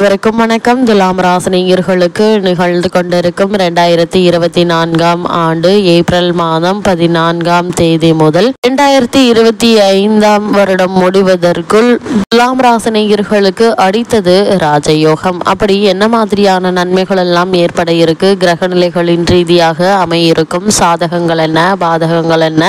அனைவருக்கும் வணக்கம். துலாம் ராசினியர்களுக்கு நிகழ்ந்து கொண்டிருக்கும் 2024 ஆண்டு ஏப்ரல் மாதம் 14ஆம் தேதி முதல் 2025 வருடம் முடிவதற்குள் துலாம் ராசினியர்களுக்கு அடித்தது ராஜயோகம். அப்படி என்ன மாதிரியான நன்மைகள் எல்லாம் ஏற்பட இருக்கு, கிரக நிலைகளின் ரீதியாக அமையிருக்கும் சாதகங்கள் என்ன, பாதகங்கள் என்ன,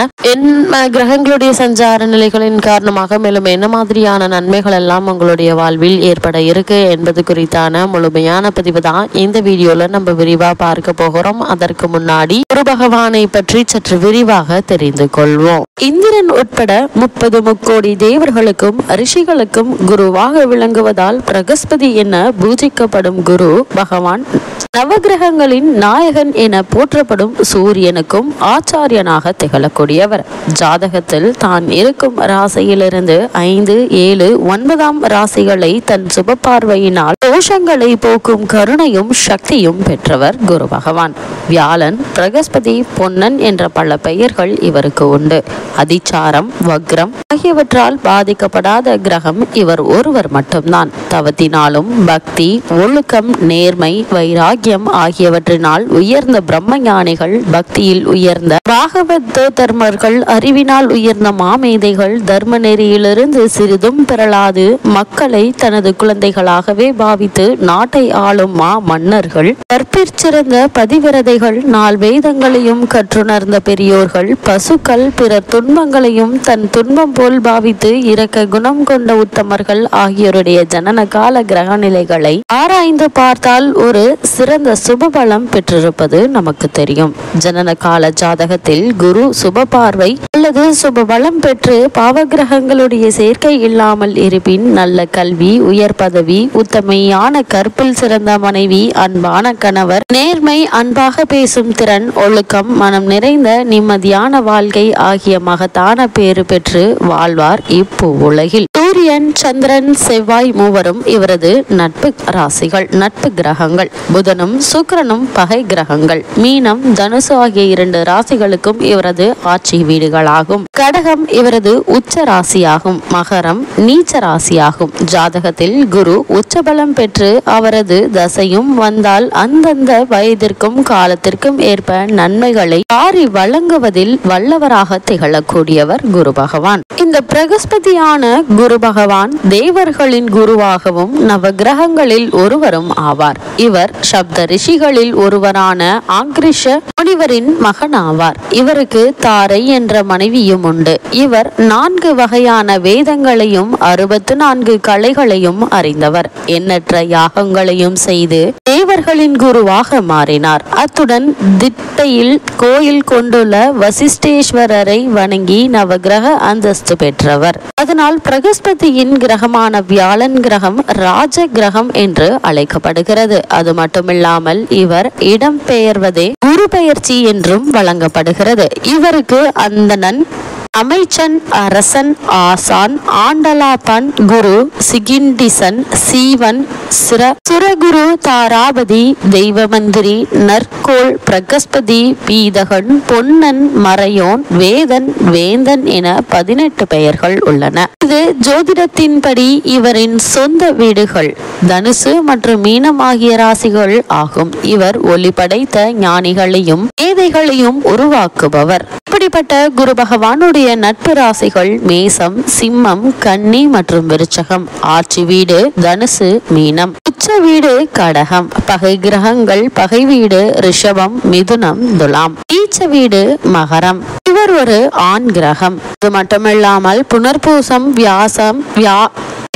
கிரகங்களுடைய சஞ்சார நிலைகளின் காரணமாக மேலும் என்ன மாதிரியான நன்மைகள் எல்லாம் உங்களுடைய வாழ்வில் ஏற்பட இருக்கு என்பது குறித்தான முழுமையான பதிவு தான் இந்த வீடியோல நம்ம விரிவா பார்க்க போகிறோம். அதற்கு முன்னாடி குரு பகவானை பற்றி சற்று விரிவாக தெரிந்து கொள்வோம். இந்திரன் உட்பட 30 முக்கோடி தேவர்களுக்கும் ரிஷிகளுக்கும் குருவாக விளங்குவதால் பிரகஸ்பதி என பூஜிக்கப்படும் குரு பகவான் நவகிரகங்களின் நாயகன் என போற்றப்படும் சூரியனுக்கும் ஆச்சாரியனாக திகழக்கூடியவர். ஜாதகத்தில் தான் இருக்கும் ராசியிலிருந்து 5, 7, 9ஆம் ராசிகளை தன் சுப பார்வையினால் தோஷங்களை போக்கும் கருணையும் சக்தியும் பெற்றவர் குரு பகவான். வியாழன், பிரகஸ்பதி, பொன்னன் என்ற பல பெயர்கள் இவருக்கு உண்டு. அதிச்சாரம், வக்ரம் ஆகியவற்றால் பாதிக்கப்படாத கிரகம் இவர் ஒருவர் மட்டும்தான். தவத்தினாலும் பக்தி, ஒழுக்கம், நேர்மை, வைராகியம் ஆகியவற்றினால் உயர்ந்த பிரம்ம ஞானிகள், பக்தியில் உயர்ந்த பாகவத தர்மர்கள், அறிவினால் உயர்ந்த மாமேதைகள், தர்ம நெறியிலிருந்து சிறிதும் பெறலாது மக்களை தனது குழந்தைகளாகவே பாவித்து நாட்டை ஆளும் மா மன்னர்கள், கற்பிற்சிறந்த பதிவிரதைகள், 4 வேதங்களையும் கற்றுணர்ந்த பெரியோர்கள், பசுக்கள், பிறர் துன்பங்களையும் தன் துன்பம் போல் பாவித்து இரக்க குணம் கொண்ட உத்தமர்கள் ஆகியோருடைய ஜனன கால கிரக நிலைகளை ஆராய்ந்து பார்த்தால் ஒரு சிறந்த சுபபலம் பெற்றிருப்பது நமக்கு தெரியும். ஜனன கால ஜாதகத்தில் குரு சுப பார்வை அல்லது சுபபலம் பெற்று பாவகிரகங்களுடைய சேர்க்கை இல்லாமல் இருப்பின் நல்ல கல்வி, உயர் பதவி, உத்தமையான கற்பில் சிறந்த மனைவி, அன்பான கணவர், நேர்மை, அன்பாக பேசும் திறன், ஒழுக்கம், மனம் நிறைந்த நிம்மதியான வாழ்க்கை ஆகிய மகத்தான பேறு பெற்று வாழ்வார் இப்போ உலகில். சூரியன், சந்திரன், செவ்வாய் மூவரும் இவரது நட்பு ராசிகள், நட்பு கிரகங்கள். புதனும் சுக்கிரனும் பகை கிரகங்கள். மீனம், தனுசு ஆகிய 2 ராசிகளுக்கும் இவரது ஆட்சி வீடுகளாகும். கடகம் இவரது உச்ச ராசியாகும். மகரம் நீச்ச ராசியாகும். ஜாதகத்தில் குரு உச்சபலம் பெற்று அவரது தசையும் வந்தால் அந்தந்த வயதிற்கும் காலத்திற்கும் ஏற்ப நன்மைகளை வாரி வழங்குவதில் வல்லவராக திகழக்கூடியவர் குரு பகவான். இந்த பிரகஸ்பதியான குரு பகவான் தேவர்களின் குருவாகவும் நவகிரகங்களில் ஒருவரும் ஆவார். இவர் சப்த ரிஷிகளில் ஒருவரான ஆங்கிரிஷ முனிவரின் மகன் ஆவார். இவருக்கு தாரை என்ற மனைவியும் உண்டு. இவர் 4 வகையான வேதங்களையும் 64 கலைகளையும் அறிந்தவர். எண்ணற்ற யாகங்களையும் செய்து தேவர்களின் குருவாக மாறினார். அத்துடன் திட்டையில் கோயில் கொண்டுள்ள வசிஷ்டேஸ்வரரை வணங்கி நவகிரக அந்தஸ்து பெற்றவர். அதனால் பிரகஸ்பதியின் கிரகமான வியாழன் கிரகம் ராஜ கிரகம் என்று அழைக்கப்படுகிறது. அது மட்டுமில்லாமல் இவர் இடம் பெயர்வதே குரு பெயர்ச்சி என்றும் வழங்கப்படுகிறது. இவருக்கு அந்தணன், அமைச்சன், அரசன், ஆசான், ஆண்டலாபன், குரு, சிகிண்டிசன், சீவன், சுரகுரு, தாராபதி, தெய்வமந்திரி, நற்கோள், பிரகஸ்பதி, பீதகன், பொன்னன், மறையோன், வேதன், வேந்தன் என 18 பெயர்கள் உள்ளன. இது ஜோதிடத்தின்படி இவரின் சொந்த வீடுகள் தனுசு மற்றும் மீனம் ஆகிய ராசிகள் ஆகும். இவர் ஒளி படைத்த ஞானிகளையும் மேதைகளையும் உருவாக்குபவர். இப்படிப்பட்ட குரு பகவானுடைய நட்பு ராசிகள் மேசம், சிம்மம், கன்னி மற்றும் விருச்சகம். ஆட்சி வீடு தனுசு, மீனம். உச்ச வீடு கடகம். பகை கிரகங்கள் பகை வீடு ரிஷபம், மிதுனம், துலாம். நீச்ச வீடு மகரம். இவர் ஒரு ஆண் கிரகம். இது மட்டுமில்லாமல் புனர்பூசம்,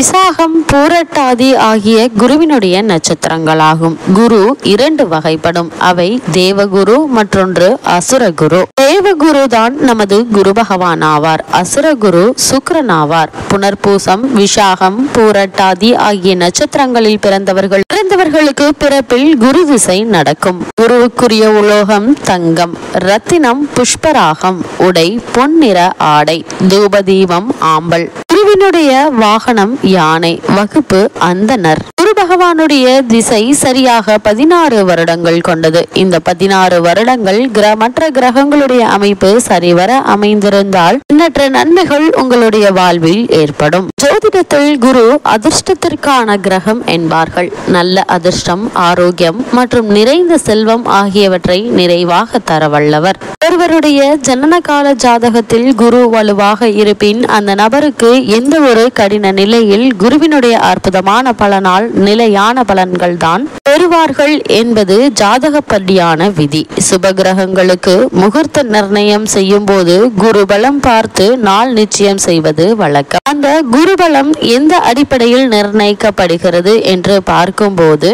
விசாகம், பூரட்டாதி ஆகிய குருவினுடைய நட்சத்திரங்களாகும். குரு 2 வகைப்படும். அவை தேவகுரு, மற்றொன்று அசுரகுரு. தேவகுரு தான் நமது குரு பகவான் ஆவார். அசுரகுரு சுக்கிரன் ஆவார். புனர்பூசம், விஷாகம், பூரட்டாதி ஆகிய நட்சத்திரங்களில் பிறந்தவர்களுக்கு பிறப்பில் குரு திசை நடக்கும். குருவுக்குரிய உலோகம் தங்கம், ரத்தினம் புஷ்பராகம், உடை பொன்னிற ஆடை, தூபதீபம் ஆம்பல். குருவினுடைய வாகனம் யானை, வகுப்பு அந்தனர். குரு பகவானுடைய திசை சரியாக 16 வருடங்கள் கொண்டது. இந்த 16 வருடங்கள் மற்ற கிரகங்களுடைய அமைப்பு சரிவர அமைந்திருந்தால் எண்ணற்ற நன்மைகள் உங்களுடைய வாழ்வில் ஏற்படும். ஜோதிடத்தில் குரு அதிர்ஷ்டத்திற்கான கிரகம் என்பார்கள். நல்ல அதிர்ஷ்டம், ஆரோக்கியம் மற்றும் நிறைந்த செல்வம் ஆகியவற்றை நிறைவாக தர வல்லவர். ஒருவருடைய ஜனனகால ஜாதகத்தில் குரு வலுவாக இருப்பின் அந்த நபருக்கு எந்த ஒரு கடின நிலையில் குருவினுடைய அற்புதமான பலனால் நிலையான பலன்கள் தான் பெறுவார்கள் என்பது ஜாதகப்படியான விதி. சுப கிரகங்களுக்கு முகூர்த்த நிர்ணயம் செய்யும் போது குருபலம் பார்த்து நாள் நிச்சயம் செய்வது வழக்கம். அந்த குருபலம் எந்த அடிப்படையில் நிர்ணயிக்கப்படுகிறது என்று பார்க்கும்போது,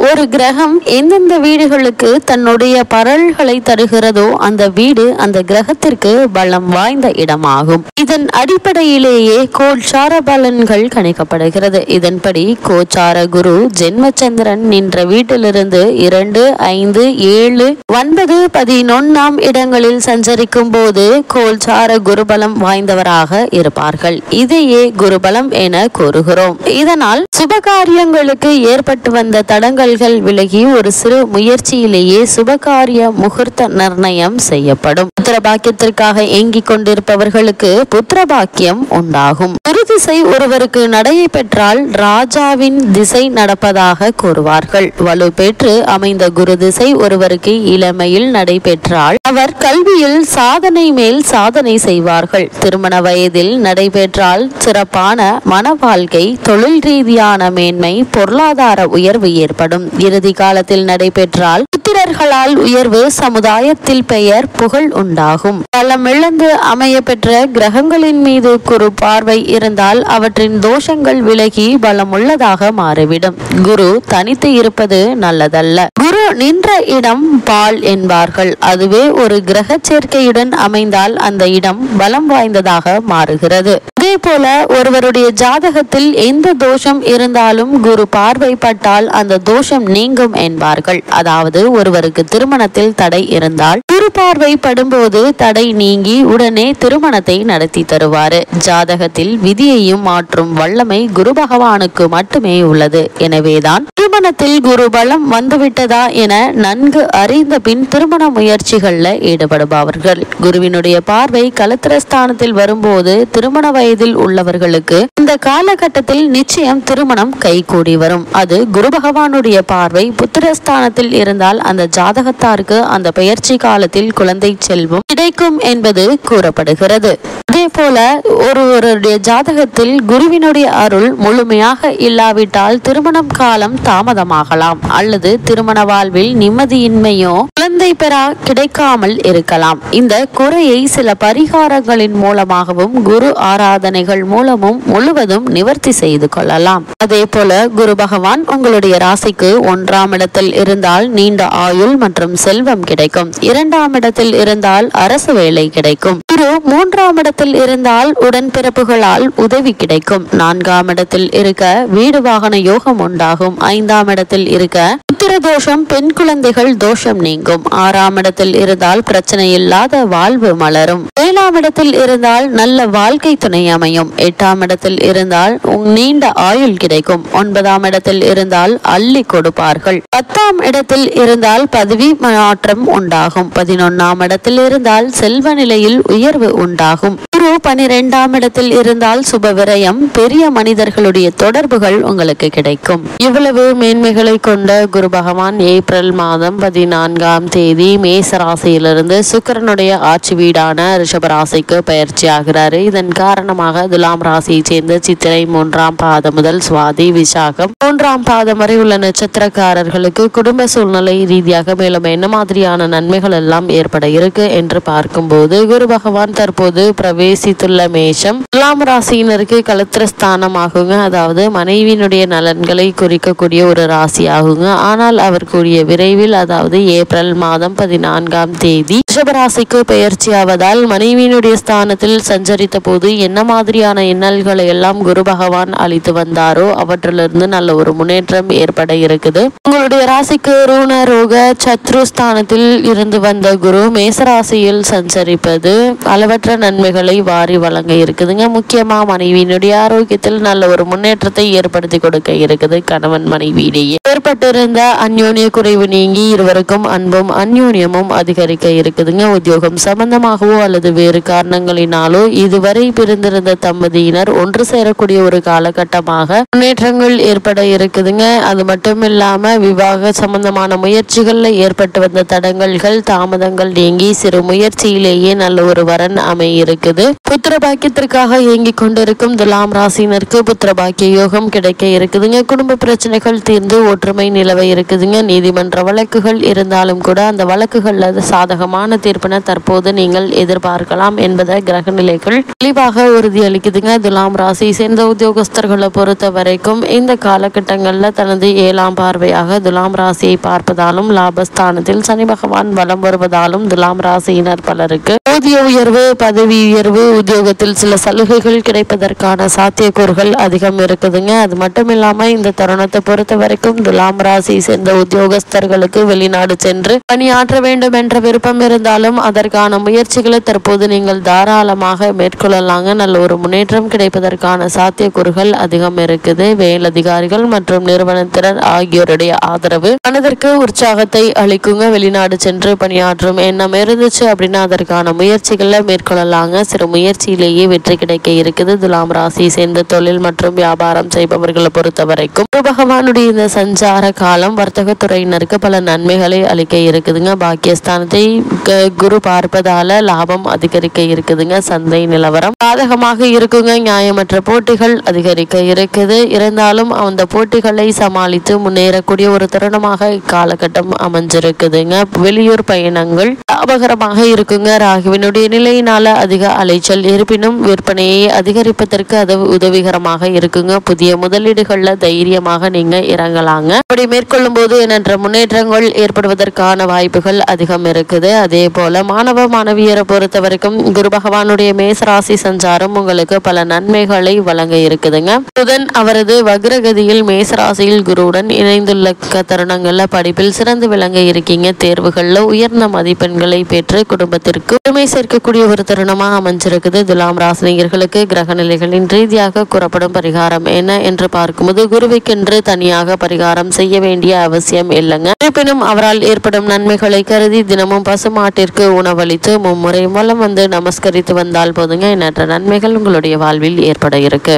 ஒரு கிரகம் எந்தெந்த வீடுகளுக்கு தன்னுடைய பரல்களை தருகிறதோ அந்த வீடு அந்த கிரகத்திற்கு பலம் வாய்ந்த இடமாகும். இதன் அடிப்படையிலேயே கோச்சார பலன்கள் கணிக்கப்படுகிறது. இதன்படி கோச்சார குரு ஜென்மச்சந்திரன் நின்ற வீட்டிலிருந்து 2, 5, 7, 9, 11 இடங்களில் சஞ்சரிக்கும் போது கோச்சார குருபலம் வாய்ந்தவராக இருப்பார்கள். இதையே குருபலம் என கூறுகிறோம். இதனால் சுபகாரியங்களுக்கு ஏற்பட்டு வந்த தடங்கள் விலகி ஒரு சிறு முயற்சியிலேயே சுபகாரிய முகூர்த்த நிர்ணயம் செய்யப்படும். புத்திரபாக்கியத்திற்காக ஏங்கிக் கொண்டிருப்பவர்களுக்கு புத்திரபாக்கியம் உண்டாகும். குரு திசை ஒருவருக்கு நடையை பெற்றால் ராஜாவின் திசை நடப்பதாக கூறுவார்கள். வலு பெற்று அமைந்த குரு திசை ஒருவருக்கு இளமையில் நடைபெற்றால் அவர் கல்வியில் சாதனை மேல் சாதனை செய்வார்கள். திருமண வயதில் நடைபெற்றால் சிறப்பான மன வாழ்க்கை, தொழில் ரீதியான மேன்மை, பொருளாதார உயர்வு ஏற்படும். இறுதி காலத்தில் நடைபெற்றால் புத்திரர்களால் உயர்வு, சமுதாயத்தில் பெயர் புகழ் உண்டாகும். பலமிழந்து அமைய பெற்ற கிரகங்களின் மீது குரு பார்வை இருந்தால் அவற்றின் தோஷங்கள் விலகி பலமுள்ளதாக மாறிவிடும். குரு தனித்து இருப்பது நல்லதல்ல. குரு நின்ற இடம் பால் என்பார்கள். அதுவே ஒரு கிரக சேர்க்கையுடன் அமைந்தால் அந்த இடம் பலம் வாய்ந்ததாக மாறுகிறது. அதே போல ஒருவருடைய ஜாதகத்தில் எந்த தோஷம் இருந்தாலும் குரு பார்வைப்பட்டால் அந்த தோஷம் நீங்கும் என்பார்கள். அதாவது ஒருவருக்கு திருமணத்தில் தடை இருந்தால் குரு பார்வை படும்போது தடை நீங்கி உடனே திருமணத்தை நடத்தி தருவாரு. ஜாதகத்தில் விதியையும் மாற்றும் வல்லமை குரு பகவானுக்கு மட்டுமே உள்ளது. எனவேதான் திருமணத்தில் குரு பலம் வந்துவிட்டதா என நன்கு அறிந்த பின் திருமண முயற்சிகள்ல ஈடுபடுபவர்கள். குருவினுடைய பார்வை கலத்திரஸ்தானத்தில் வரும்போது திருமண வயதில் உள்ளவர்களுக்கு இந்த காலகட்டத்தில் நிச்சயம் திருமணம் கைகூடி வரும். அது குரு பகவானுடைய பார்வை புத்திரஸ்தானத்தில் இருந்தால் அந்த ஜாதகத்தாருக்கு அந்த பெயர்ச்சி காலத்தில் குழந்தை செல்வம் கிடைக்கும் என்பது கூறப்படுகிறது. அதே போல ஒருவருடைய ஜாதகத்தில் குருவினுடைய அருள் முழுமையாக இல்லாவிட்டால் திருமணம் காலம் தாமதமாகலாம் அல்லது திருமண வாழ்வில் நிம்மதியின்மையோ குழந்தை பெறா கிடைக்காமல் இருக்கலாம். இந்த குறையை சில பரிகாரங்களின் மூலமாகவும் குரு ஆராதனைகள் மூலமும் முழுவதும் நிவர்த்தி செய்து கொள்ளலாம். அதே போல குரு பகவான் உங்களுடைய ராசிக்கு 1ஆம் இடத்தில் இருந்தால் நீண்ட ஆயுள் மற்றும் செல்வம் கிடைக்கும். 2ஆம் இடத்தில் இருந்தால் அரசு வேலை கிடைக்கும். குரு 3ஆம் இடத்தில் இருந்தால் உடன்பிறப்புகளால் உதவி கிடைக்கும். 4ஆம் இடத்தில் இருக்க வீடு வாகன யோகம் உண்டாகும். 5ஆம் இடத்தில் இருக்க புத்திர தோஷம், பெண் குழந்தைகள் தோஷம் நீங்கும். 6ஆம் இடத்தில் இருந்தால் பிரச்சனை இல்லாத வாழ்வு மலரும். 7ஆம் இடத்தில் இருந்தால் நல்ல வாழ்க்கை துணை அமையும். 8ஆம் இடத்தில் இருந்தால் நீண்ட ஆயுள் கிடைக்கும். 9ஆம் இடத்தில் இருந்தால் அள்ளி கொடுப்பார்கள். 10ஆம் இடத்தில் இருந்தால் பதவி மாற்றம் உண்டாகும். 11ஆம் இடத்தில் இருந்தால் செல்வ நிலையில் உயர்வு உண்டாகும். குரு 12ஆம் இடத்தில் இருந்தால் சுப விரயம், பெரிய மனிதர்களுடைய தொடர்புகள் உங்களுக்கு கிடைக்கும். இவ்வளவு மேன்மைகளை கொண்ட குரு பகவான் ஏப்ரல் மாதம் 14ஆம் தேதி மேச ராசியிலிருந்து சுக்கிரனுடைய ஆட்சி வீடான ரிஷப ராசிக்கு பயிற்சி ஆகிறாரு. இதன் காரணமாக துலாம் ராசியை சேர்ந்த சித்திரை 3ஆம் பாதம் முதல் சுவாதி, விசாகம் 3ஆம் பாதம் வரை உள்ள நட்சத்திரக்காரர்களுக்கு குடும்ப சூழ்நிலை ரீதியாக மேலும் என்ன மாதிரியான நன்மைகள் எல்லாம் ஏற்பட இருக்கு என்று பார்க்கும்போது, குரு பகவான் தற்போது பிரவேசித்துள்ள மேஷம் துலாம் ராசியினருக்கு கலத்திரஸ்தானம் ஆகுங்க. அதாவது மனைவியினுடைய நலன்களை குறிக்கக்கூடிய ஒரு ராசி ஆகுங்க. ஆனால் அவர் கூடிய விரைவில், அதாவது ஏப்ரல் மாதம் 14ஆம் தேதி ரிஷபராசிக்கு பெயர்ச்சி ஆவதால் மனைவியினுடைய ஸ்தானத்தில் சஞ்சரித்த போது என்ன மாதிரியான இன்னல்களை எல்லாம் குரு பகவான் அளித்து வந்தாரோ அவற்றிலிருந்து நல்ல ஒரு முன்னேற்றம் ஏற்பட இருக்குது. உங்களுடைய ராசிக்கு ருண ரோக சத்ருஸ்தானத்தில் இருந்து வந்த குரு மேசராசியில் சஞ்சரிப்பது அளவற்ற நன்மைகளை வாரி வழங்க இருக்குதுங்க. முக்கியமா மனைவியினுடைய ஆரோக்கியத்தில் நல்ல ஒரு முன்னேற்றத்தை ஏற்படுத்தி கொடுக்க இருக்குது. கணவன் மனைவியிடையே ஏற்பட்டிருந்த அந்யோன்ய குறைவு நீங்கி இருவருக்கும் அன்பும் அந்யோன்யமும் அதிகரிக்க இருக்குதுங்க. உத்தியோகம் சம்பந்தமாகவோ அல்லது வேறு காரணங்களினாலோ இதுவரை பிரிந்திருந்த தம்பதியினர் ஒன்று சேரக்கூடிய ஒரு காலகட்டமாக முன்னேற்றங்கள் ஏற்பட இருக்குதுங்க. அது மட்டும் இல்லாம விவாக சம்பந்தமான முயற்சிகள்ல ஏற்பட்டு வந்த தடங்கல்கள் தாமதங்கள் நீங்கி சிறு முயற்சியிலேயே நல்ல ஒரு வரன் அமையிருக்குது. புத்திர பாக்கியத்திற்காக இயங்கிக் கொண்டிருக்கும் துலாம் ராசினருக்கு புத்திர பாக்கிய யோகம் கிடைக்க இருக்குதுங்க. குடும்ப பிரச்சனைகள் தீர்ந்து ஒற்றுமை நிலவ இருக்குதுங்க. நீதிமன்ற வழக்குகள் இருந்தாலும் கூட அந்த வழக்குகள்ல சாதகமான தீர்ப்பினை தற்போது நீங்கள் எதிர்பார்க்கலாம் என்பதை கிரக நிலைகள் தெளிவாக உறுதியளிக்குதுங்க. துலாம் ராசி சேர்ந்த உத்தியோகஸ்தர்களை பொறுத்த வரைக்கும் இந்த காலகட்டங்கள்ல தனது 7ஆம் பார்வையாக துலாம் ராசியை பார்ப்பதாலும் லாபஸ்தானத்தில் சனி பகவான் வலம் வருவதாலும் துலாம் ராசியினர் பலருக்கு ஊதிய உயர்வு பதவி உயர்வு உத்தியோகத்தில் சில சலுகைகள் கிடைப்பதற்கான சாத்தியக்கூறுகள் அதிகம் இருக்குதுங்க. அது மட்டும் இல்லாம இந்த தருணத்தை பொறுத்த வரைக்கும் துலாம் ராசி சேர்ந்த உத்தியோகஸ்தர்களுக்கு வெளிநாடு சென்று பணியாற்ற வேண்டும் என்ற விருப்பம் இருந்தாலும் அதற்கான முயற்சிகளை தற்போது நீங்கள் தாராளமாக மேற்கொள்ளலாங்க. நல்ல ஒரு முன்னேற்றம் கிடைப்பதற்கான சாத்தியக்கூறுகள் அதிகம் இருக்குது. மேலதிகாரிகள் மற்றும் நிறுவனத்தினர் ஆகியோருடைய ஆதரவு மனதிற்கு உற்சாகத்தை அளிக்குங்க. வெளிநாடு சென்று பணியாற்றும் எண்ணம் இருந்துச்சு அப்படின்னா அதற்கான முயற்சிகளை மேற்கொள்ளலாங்க. சிறு முயற்சியிலேயே வெற்றி கிடைக்க இருக்குது. துலாம் ராசி சேர்ந்த தொழில் மற்றும் வியாபாரம் செய்பவர்களை பொறுத்த வரைக்கும் குரு பகவானுடைய இந்த சஞ்சார காலம் வர்த்தக துறையினருக்கு பல நன்மைகளை அளிக்க இருக்குதுங்க. பாக்கியஸ்தானத்தை குரு பார்ப்பதால லாபம் அதிகரிக்க இருக்குதுங்க. சந்தை நிலவரம் சாதகமாக இருக்குங்க. நியாயமற்ற போட்டிகள் அதிகரிக்க இருக்குது. இருந்தாலும் அந்த போட்டிகளை சமாளித்து முன்னேறக்கூடிய ஒரு தருணமாக இக்காலகட்டம் அமைஞ்சிருக்குதுங்க. வெளியூர் பயணங்கள் லாபகரமாக இருக்குங்க. ராகுவினுடைய நிலையினால அதிக அலைச்சல் இருப்பினும் விற்பனையை அதிகரிப்பதற்கு அது உதவிகரமாக இருக்குங்க. புதிய முதலீடுகள்ல தைரியமாக நீங்க இறங்கலாங்க. அப்படி மேற்கொள்ளும் போது எண்ணற்ற முன்னேற்றங்கள் ஏற்படுவதற்கான வாய்ப்புகள் அதிகம் இருக்குது. அதே போல மாணவ மாணவியரை பொறுத்த வரைக்கும் குரு பகவானுடைய மேசராசி சஞ்சாரம் உங்களுக்கு பல நன்மைகளை வழங்க இருக்குதுங்க. புதன் அவரது வக்ரகதியில் மேசராசியில் குருவுடன் இணைந்துள்ள தருணங்கள்ல படிப்பில் சிறந்து விளங்க இருக்கீங்க. தேர்வுகள்ல உயர்ந்த மதிப்பெண்களை பெற்று குடும்பத்திற்கு பெருமை சேர்க்கக்கூடிய ஒரு தருணமா அமைஞ்சிருக்குது. துலாம் ராசினியர்களுக்கு கிரக நிலைகளின் ரீதியாக கூறப்படும் பரிகாரம் என்ன என்று பார்க்கும்போது குருவிக்கென்று தனியாக பரிகாரம் செய்ய வேண்டிய அவசியம் இல்லைங்க. இருப்பினும் அவரால் ஏற்படும் நன்மைகளை கருதி தினமும் பசுமாட்டிற்கு உணவளித்து மும்முறை மூலம் வந்து நமஸ்கரித்து வந்தால் போதுங்க. எண்ணற்ற நன்மைகள் உங்களுடைய வாழ்வில் ஏற்பட இருக்கு.